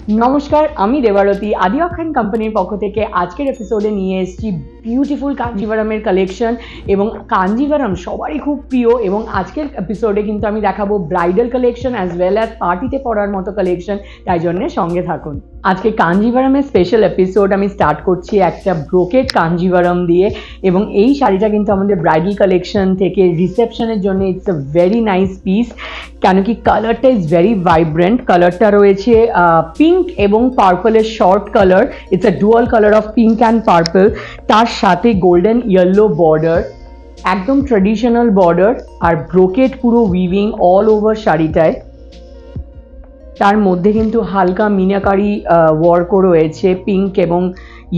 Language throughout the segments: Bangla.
নমস্কার, আমি দেবারতী আদি অক্ষণ কোম্পানির পক্ষ থেকে আজকের এপিসোডে নিয়ে এসেছি বিউটিফুল কাঞ্জিভারামের কালেকশন। এবং কাঞ্জিভারাম সবারই খুব প্রিয়, এবং আজকের এপিসোডে কিন্তু আমি দেখাবো bridal collection as well as পার্টিতে পরার মতো কালেকশন, তাই জন্য সঙ্গে থাকুন। আজকে কাঞ্জিভারামের স্পেশাল এপিসোড আমি স্টার্ট করছি একটা ব্রোকেড কাঞ্জিভারাম দিয়ে, এবং এই শাড়িটা কিন্তু আমাদের ব্রাইডাল কালেকশন থেকে রিসেপশনের জন্য it's a very nice piece, কেন কি কালারটা ইজ ভেরি ভাইব্রেন্ট। কালারটা রয়েছে পিঙ্ক এবং পার্পলের short colour, it's a dual colour of pink and purple, তার সাথে গোল্ডেন ইয়েলো বর্ডার, একদম ট্রেডিশনাল বর্ডার, আর ব্রোকেড পুরো উইভিং অল ওভার শাড়িটায়। তার মধ্যে কিন্তু হালকা মিনাকারি ওয়ার্কও রয়েছে পিঙ্ক এবং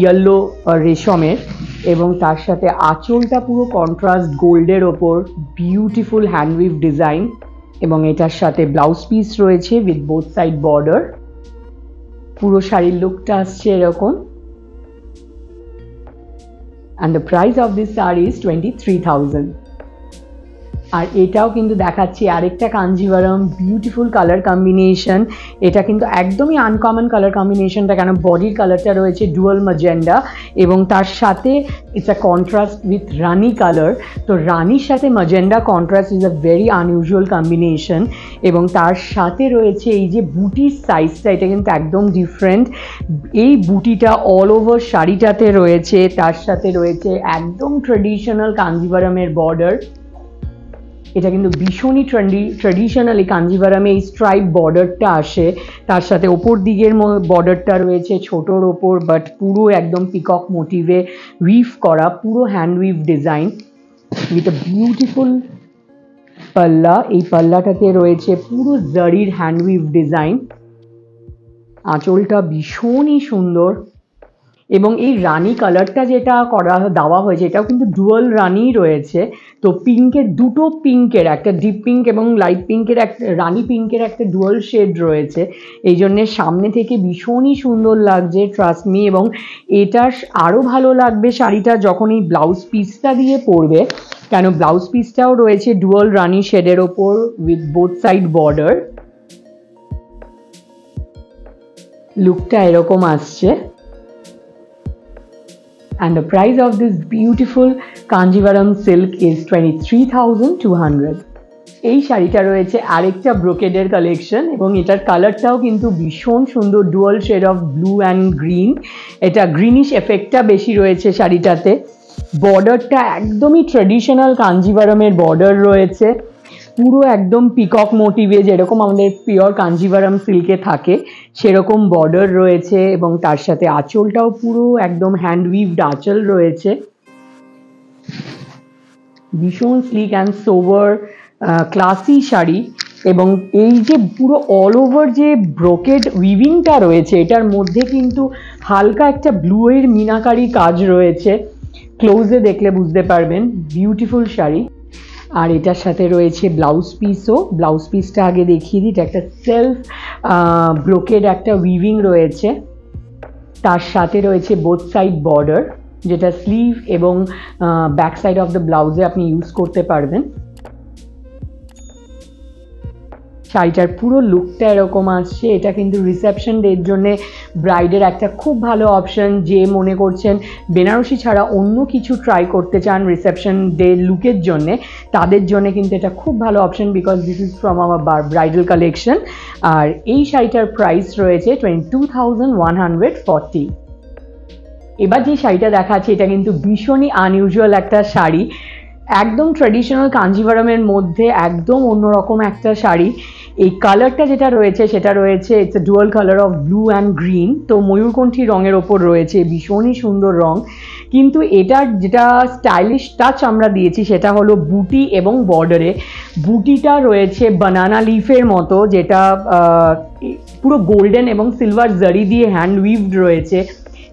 ইয়েলো রেশমের, এবং তার সাথে আঁচলটা পুরো কন্ট্রাস্ট গোল্ডের ওপর বিউটিফুল হ্যান্ডউইভ ডিজাইন, এবং এটার সাথে ব্লাউজ পিস রয়েছে উইথ বোথ সাইড বর্ডার। পুরো শাড়ির লুকটা আসছে এরকম। and the price of this saree is 23,000। আর এটাও কিন্তু দেখাচ্ছি আরেকটা কাঞ্জিভারাম বিউটিফুল কালার কম্বিনেশন। এটা কিন্তু একদমই আনকমন কালার কম্বিনেশনটা, কেন বডির কালারটা রয়েছে ডুয়াল ম্যাজেন্ডা, এবং তার সাথে it's a contrast with Rani colour. তো রানির সাথে magenta contrast is a very unusual combination. এবং তার সাথে রয়েছে এই যে বুটির সাইজটা, এটা কিন্তু একদম ডিফারেন্ট। এই বুটিটা অল ওভার শাড়িটাতে রয়েছে, তার সাথে রয়েছে একদম ট্রেডিশনাল কাঞ্জিভারামের বর্ডার। এটা কিন্তু ভীষণই ট্রেডিশনাল এই কাঞ্জিভারামে এই স্ট্রাইপ বর্ডারটা আসে, তার সাথে ওপর দিকের বর্ডারটা রয়েছে ছোটোর ওপর, বাট পুরো একদম পিকক মোটিভে উইভ করা, পুরো hand we've design with a beautiful পাল্লা। এই পাল্লাটাতে রয়েছে পুরো জারির হ্যান্ড উইভ ডিজাইন। আঁচলটা ভীষণই সুন্দর, এবং এই রানি কালারটা যেটা দেওয়া হয়েছে এটাও কিন্তু ডুয়াল রানি রয়েছে। তো পিঙ্কের দুটো পিঙ্কের, একটা ডিপ পিঙ্ক এবং লাইট পিঙ্কের, একটা রানি পিঙ্কের একটা ডুয়াল শেড রয়েছে, এই জন্যে সামনে থেকে ভীষণই সুন্দর লাগছে, ট্রাস্ট মি। এবং এটা আরও ভালো লাগবে শাড়িটা যখন এই ব্লাউজ পিসটা দিয়ে পরবে, কেন ব্লাউজ পিসটাও রয়েছে ডুয়াল রানি শেডের ওপর উইথ বোথ সাইড বর্ডার। লুকটা এরকম আসছে। And the price of this beautiful Kanjivaram silk is 23,200। এই শাড়িটা রয়েছে আরেকটা ব্রোকেডের কালেকশন, এবং এটার কালারটাও কিন্তু ভীষণ সুন্দর, dual shade of blue and green. এটা গ্রিনিশ এফেক্টটা বেশি রয়েছে শাড়িটাতে। বর্ডারটা একদমই ট্রেডিশনাল কাঞ্জিভারামের বর্ডার রয়েছে, পুরো একদম পিকক মোটিভে, যেরকম আমাদের পিওর কাঞ্জিভারাম সিল্কে থাকে সেরকম বর্ডার রয়েছে, এবং তার সাথে আঁচলটাও পুরো একদম হ্যান্ড উইভড আঁচল রয়েছে। ভীষণ slick and sober classy sari. এবং এই যে পুরো অল ওভার যে ব্রোকেড উইভিংটা রয়েছে, এটার মধ্যে কিন্তু হালকা একটা ব্লু এর মিনাকারি কাজ রয়েছে, ক্লোজে দেখলে বুঝতে পারবেন। বিউটিফুল শাড়ি। আর এটার সাথে রয়েছে ব্লাউজ পিসও। ব্লাউজ পিসটা আগে দেখিয়ে দিই। এটা একটা সেলফ ব্রোকেড একটা উইভিং রয়েছে, তার সাথে রয়েছে বোথ সাইড বর্ডার, যেটা স্লিভ এবং ব্যাক সাইড অফ দ্য ব্লাউজে আপনি ইউজ করতে পারবেন। শাড়িটার পুরো লুকটা এরকম আসছে। এটা কিন্তু রিসেপশন ডের জন্য ব্রাইডের একটা খুব ভালো অপশন, যে মনে করছেন বেনারসি ছাড়া অন্য কিছু ট্রাই করতে চান রিসেপশন ডে লুকের জন্যে, তাদের জন্য কিন্তু এটা খুব ভালো option, because this is from our bridal collection. আর এই শাড়িটার প্রাইস রয়েছে 22,140। এবার যে শাড়িটা দেখাচ্ছে এটা কিন্তু ভীষণই আনইউজুয়াল একটা শাড়ি, একদম ট্রেডিশনাল কাঞ্জিভারামের মধ্যে একদম অন্যরকম একটা শাড়ি। এই কালারটা যেটা রয়েছে সেটা রয়েছে it's a dual colour of blue and green. তো ময়ূরকণ্ঠী রঙের ওপর রয়েছে, ভীষণই সুন্দর রং। কিন্তু এটার যেটা স্টাইলিশ টাচ আমরা দিয়েছি সেটা হলো বুটি এবং বর্ডারে। বুটিটা রয়েছে বানানা লিফের মতো, যেটা পুরো গোল্ডেন এবং সিলভার জারি দিয়ে হ্যান্ড উইভড রয়েছে,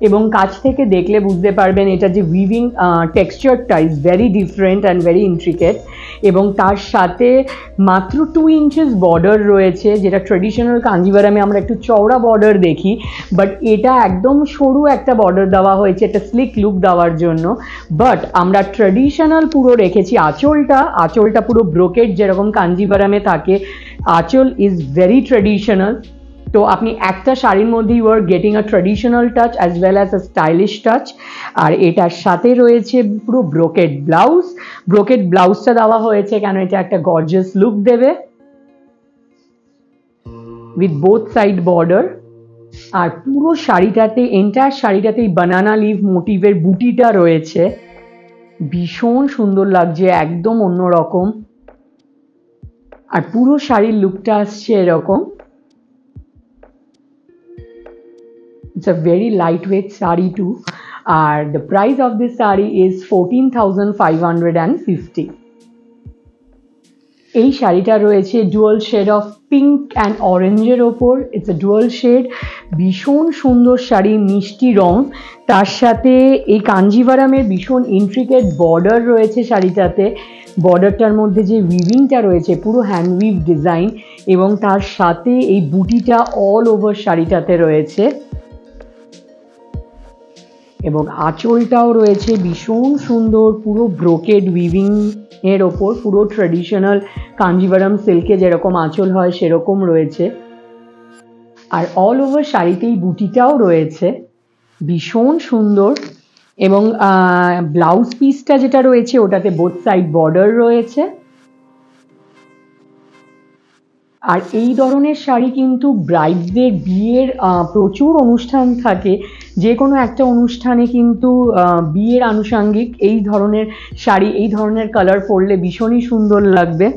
এবং কাছ থেকে দেখলে বুঝতে পারবেন এটা যে উইভিং টেক্সচারটা is very different and very intricate. এবং তার সাথে মাত্র 2 ইঞ্চেস বর্ডার রয়েছে, যেটা ট্রেডিশনাল কাঞ্জিভারামে আমরা একটু চওড়া বর্ডার দেখি, বাট এটা একদম সরু একটা বর্ডার দেওয়া হয়েছে একটা স্লিক লুক দেওয়ার জন্য। বাট আমরা ট্রেডিশনাল পুরো রেখেছি। আঁচলটা পুরো ব্রোকেড যেরকম কাঞ্জিভারামে থাকে, আঁচল ইজ ভেরি ট্রেডিশনাল। তো আপনি একটা শাড়ির মধ্যে you are getting a traditional touch as well as a stylish touch. আর এটার সাথে রয়েছে পুরো ব্রোকেড ব্লাউজ। ব্রোকেড ব্লাউজটা দেওয়া হয়েছে কেন এটা একটা গর্জিয়াস লুক দেবে, উইথ বোথ সাইড বর্ডার। আর পুরো শাড়িটাতে, এন্টায়ার শাড়িটাতেই বানানা লিভ মোটিভের বুটিটা রয়েছে, ভীষণ সুন্দর লাগছে, একদম অন্যরকম। আর পুরো শাড়ির লুকটা আসছে এরকম। It's a very lightweight saree too. And the price of this saree is 14,550. এই শাড়িটা রয়েছে dual shade of pink and অরেঞ্জের ওপর। ইটস এ ডুয়াল শেড, ভীষণ সুন্দর শাড়ি, মিষ্টি রং। তার সাথে এই কাঞ্জিভারামের ভীষণ ইন্ট্রিকেট বর্ডার রয়েছে শাড়িটাতে। বর্ডারটার মধ্যে যে উইভিংটা রয়েছে পুরো হ্যান্ড উইভ ডিজাইন, এবং তার সাথে এই বুটিটা অল ওভার শাড়িটাতে রয়েছে। এবং আঁচলটাও রয়েছে ভীষণ সুন্দর, পুরো ব্রোকেড উইভিং এর ওপর, পুরো ট্র্যাডিশনাল কাঞ্জিভারাম সিল্কে যেরকম আঁচল হয় সেরকম রয়েছে। আর অল ওভার শাড়িতেই বুটিটাও রয়েছে, ভীষণ সুন্দর। এবং ব্লাউজ পিসটা যেটা রয়েছে ওটাতে বোথ সাইড বর্ডার রয়েছে। আর এই ধরনের শাড়ি কিন্তু ব্রাইডদের বিয়ের প্রচুর অনুষ্ঠান থাকে, যে কোনো একটা অনুষ্ঠানে কিন্তু বিয়ের আনুষঙ্গিক এই ধরনের শাড়ি, এই ধরনের কালার পরলে ভীষণই সুন্দর লাগবে।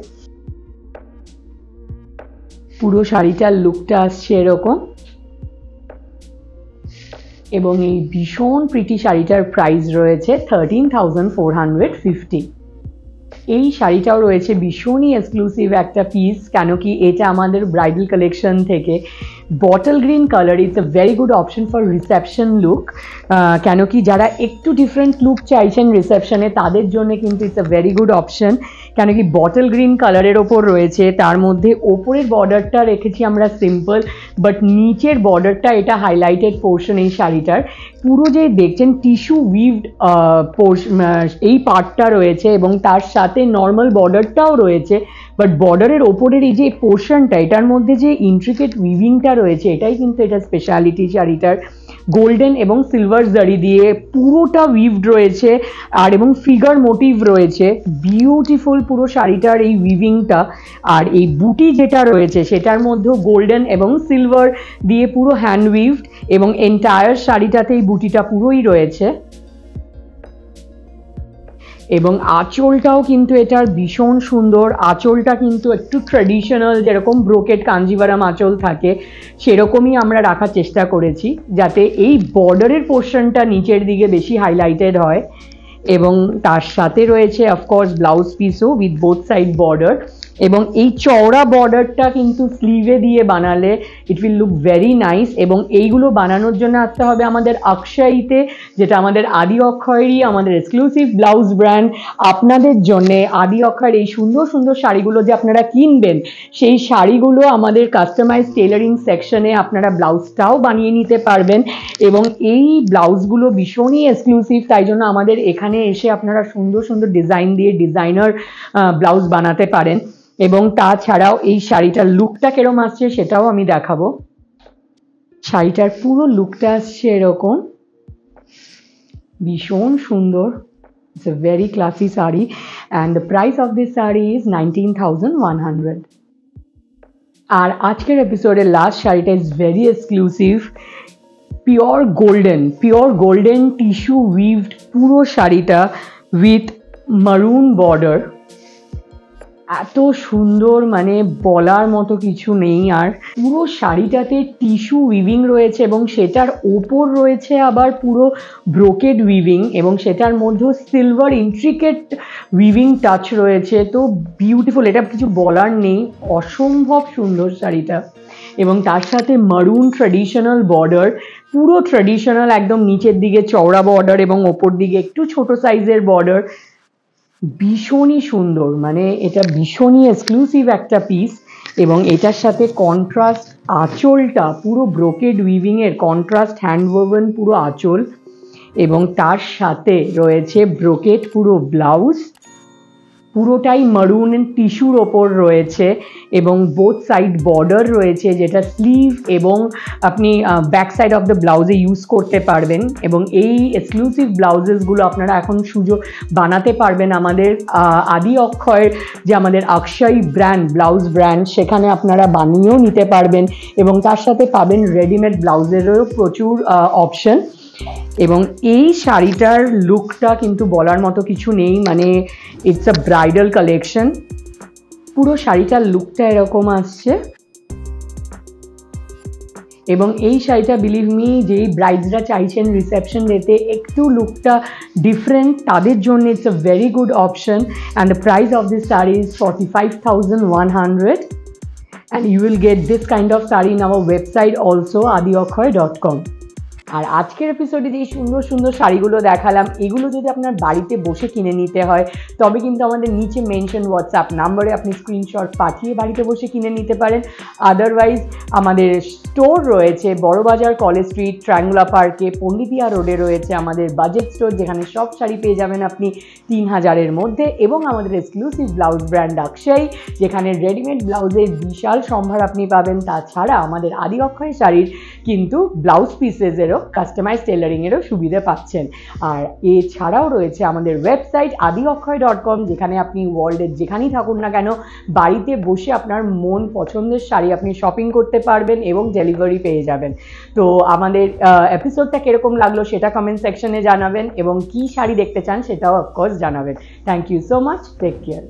পুরো শাড়িটার লুকটা আসছে এরকম। এবং এই ভীষণ প্রিটি শাড়িটার প্রাইস রয়েছে 13,450। এই শাড়িটাও রয়েছে ভীষণই এক্সক্লুসিভ একটা পিস, কেন কি এটা আমাদের ব্রাইডাল কালেকশন থেকে। Bottle green colour, it's a very good option for reception look. কেন কি যারা একটু ডিফারেন্ট লুক চাইছেন রিসেপশনে তাদের জন্য কিন্তু it's a very good option. কেন কি বটল গ্রিন কালারের ওপর রয়েছে, তার মধ্যে ওপরের বর্ডারটা রেখেছি আমরা সিম্পল, বাট নিচের বর্ডারটা এটা হাইলাইটেড পোর্শন এই শাড়িটার। পুরো যে দেখছেন টিস্যু উইভড এই পার্টটা রয়েছে, এবং তার সাথে নর্মাল বর্ডারটাও রয়েছে। বাট বর্ডারের ওপরের এই যে পোর্শনটা, এটার মধ্যে যে ইন্ট্রিকেট উইভিংটা রয়েছে, এটাই কিন্তু এটা স্পেশালিটি শাড়িটার। গোল্ডেন এবং সিলভার জারি দিয়ে পুরোটা উইভড রয়েছে, আর এবং ফিগার মোটিভ রয়েছে, বিউটিফুল পুরো শাড়িটার এই উইভিংটা। আর এই বুটি যেটা রয়েছে সেটার মধ্যেও গোল্ডেন এবং সিলভার দিয়ে পুরো হ্যান্ড উইভড, এবং এন্টায়ার শাড়িটাতে এই বুটিটা পুরোই রয়েছে। এবং আঁচলটাও কিন্তু এটার ভীষণ সুন্দর। আঁচলটা কিন্তু একটু ট্র্যাডিশনাল, যেরকম ব্রোকেড কাঞ্জিভারাম আঁচল থাকে সেরকমই আমরা রাখার চেষ্টা করেছি, যাতে এই বর্ডারের পোর্শনটা নিচের দিকে বেশি হাইলাইটেড হয়। এবং তার সাথে রয়েছে অফকোর্স ব্লাউজ পিসও উইথ বোথ সাইড বর্ডার। এবং এই চওড়া বর্ডারটা কিন্তু স্লিভে দিয়ে বানালে it will look very nice. এবং এইগুলো বানানোর জন্য আসতে হবে আমাদের অক্ষয়ীতে, যেটা আমাদের আদি অক্ষয়েরই আমাদের এক্সক্লুসিভ ব্লাউজ ব্র্যান্ড। আপনাদের জন্য আদি অক্ষয়ের এই সুন্দর সুন্দর শাড়িগুলো যে আপনারা কিনবেন, সেই শাড়িগুলো আমাদের কাস্টমাইজ টেলারিং সেকশনে আপনারা ব্লাউজটাও বানিয়ে নিতে পারবেন। এবং এই ব্লাউজগুলো ভীষণই এক্সক্লুসিভ, তাই জন্য আমাদের এখানে এসে আপনারা সুন্দর সুন্দর ডিজাইন দিয়ে ডিজাইনার ব্লাউজ বানাতে পারেন। এবং তাছাড়াও এই শাড়িটার লুকটা কেরম আসছে সেটাও আমি দেখাবো। শাড়িটার পুরো লুকটা আসছে এরকম, ভীষণ সুন্দর। It's a very classy sari, and the price of this sari is 19,100। আর আজকের এপিসোডের লাস্ট শাড়িটা is very exclusive, pure golden tissue weaved পুরো শাড়িটা উইথ মারুন বর্ডার। এত সুন্দর, মানে বলার মতো কিছু নেই। আর পুরো শাড়িটাতে টিস্যু উইভিং রয়েছে, এবং সেটার ওপর রয়েছে আবার পুরো ব্রোকেড উইভিং, এবং সেটার মধ্যেও সিলভার ইন্ট্রিকেট উইভিং টাচ রয়েছে। তো বিউটিফুল, এটা কিছু বলার নেই, অসম্ভব সুন্দর শাড়িটা। এবং তার সাথে মারুন ট্র্যাডিশনাল বর্ডার, পুরো ট্র্যাডিশনাল, একদম নিচের দিকে চওড়া বর্ডার এবং ওপর দিকে একটু ছোট সাইজের বর্ডার। ভীষণই সুন্দর, মানে এটা ভীষণই এক্সক্লুসিভ একটা পিস। এবং এটার সাথে কন্ট্রাস্ট আঁচলটা পুরো ব্রোকেড উইভিংয়ের কন্ট্রাস্ট হ্যান্ডওভেন পুরো আঁচল, এবং তার সাথে রয়েছে ব্রোকেড পুরো ব্লাউজ। পুরোটাই মারুন টিস্যুর ওপর রয়েছে এবং বোথ সাইড বর্ডার রয়েছে, যেটা স্লিভ এবং আপনি ব্যাক সাইড অফ দ্য ব্লাউজে ইউজ করতে পারবেন। এবং এই এক্সক্লুসিভ ব্লাউজেসগুলো আপনারা এখন সুযোগ বানাতে পারবেন আমাদের আদি অক্ষয়ের যে আমাদের অক্ষয় ব্র্যান্ড, ব্লাউজ ব্র্যান্ড, সেখানে আপনারা বানিয়েও নিতে পারবেন এবং তার সাথে পাবেন রেডিমেড ব্লাউজেরও প্রচুর অপশন। এবং এই শাড়িটার লুকটা কিন্তু বলার মতো কিছু নেই, মানে ইটস আ ব্রাইডাল কালেকশন। পুরো শাড়িটার লুকটা এরকম আসছে এবং এই শাড়িটা বিলিভ মি যেই ব্রাইডসরা চাইছেন রিসেপশন ডেতে একটু লুকটা ডিফারেন্ট, তাদের জন্য it's a very good option. And the price of this sari is 45,100 and you will get this kind of saree in our website also adiokhoy.com. আর আজকের এপিসোডে যে সুন্দর সুন্দর শাড়িগুলো দেখালাম, এগুলো যদি আপনার বাড়িতে বসে কিনে নিতে হয় তবে কিন্তু আমাদের নিচে মেনশন হোয়াটসঅ্যাপ নাম্বারে আপনি স্ক্রিনশট পাঠিয়ে বাড়িতে বসে কিনে নিতে পারেন। আদারওয়াইজ আমাদের স্টোর রয়েছে বড়বাজার, কলেজ স্ট্রিট, ট্রায়াঙ্গুলার পার্কে, পন্ডিতিয়া রোডে রয়েছে আমাদের বাজেট স্টোর, যেখানে সব শাড়ি পেয়ে যাবেন আপনি 3,000-এর মধ্যে। এবং আমাদের এক্সক্লুসিভ ব্লাউজ ব্র্যান্ড অক্ষয়, যেখানে রেডিমেড ব্লাউজের বিশাল সম্ভার আপনি পাবেন। তাছাড়া আমাদের আদি অক্ষয় শাড়ির কিন্তু ব্লাউজ পিসেসেরও কাস্টমাইজ টেলারিংয়েরও সুবিধা পাচ্ছেন। আর এছাড়াও রয়েছে আমাদের ওয়েবসাইট adiokhoy.com, যেখানে আপনি ওয়ার্ল্ডের যেখানেই থাকুন না কেন বাড়িতে বসে আপনার মন পছন্দের শাড়ি আপনি শপিং করতে পারবেন এবং ডেলিভারি পেয়ে যাবেন। তো আমাদের এপিসোডটা কীরকম লাগলো সেটা কমেন্ট সেকশনে জানাবেন এবং কী শাড়ি দেখতে চান সেটাও অফকোর্স জানাবেন। Thank you so much, take care.